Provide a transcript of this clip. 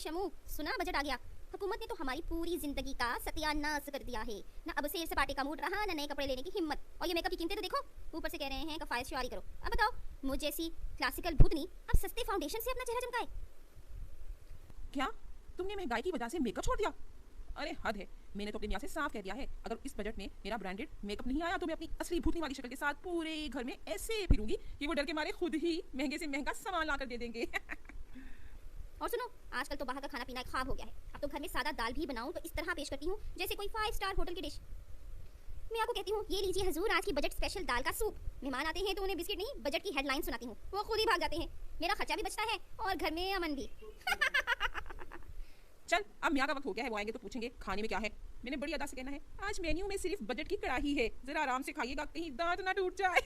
शमू, सुना बजट आ गया। हुकूमत ने तो हमारी पूरी जिंदगी का सत्यानाश कर दिया है। ना अब सेर सपाटे का मूड रहा, ना नए कपड़े लेने की हिम्मत। और ये मेकअप की कीमतें तो देखो, ऊपर से कह रहे हैं कफायत शुआरी करो। अब बताओ, मुझ जैसी क्लासिकल भूतनी अब सस्ते फाउंडेशन से अपना चेहरा चमकाए? क्या तुमने महंगाई की वजह से मेकअप छोड़ दिया? अरे हद है। मैंने तो अपने मियाँ से साफ कह दिया है, अगर इस बजट में मेरा ब्रांडेड मेकअप नहीं आया तो मैं अपनी असली भूतनी वाली शक्ल के साथ पूरे घर में ऐसे फिरूंगी कि वो डर के मारे खुद ही महंगे से महंगा सामान ला कर दे देंगे। और सुनो, आजकल तो बाहर का खाना पीना एक ख्वाब हो गया है। अब तो घर में सादा दाल भी बनाऊं तो इस तरह पेश करती हूँ जैसे कोई 5 स्टार होटल की डिश। मैं आपको कहती हूँ, ये लीजिए हजूर आज की बजट स्पेशल दाल का सूप। मेहमान आते हैं तो उन्हें बिस्किट नहीं, बजट की हेडलाइन सुनाती हूँ, वो खुद ही भाग जाते हैं। मेरा खर्चा भी बचता है और घर में अमन भी। चल अब मियाँ का वक्त हो गया है, वो आएंगे तो पूछेंगे खाने में क्या है। मैंने बड़ी अदा से कहना है, आज मेन्यू में सिर्फ बजट की कड़ाही है, जरा आराम से खाइएगा, कहीं दांत ना टूट जाए।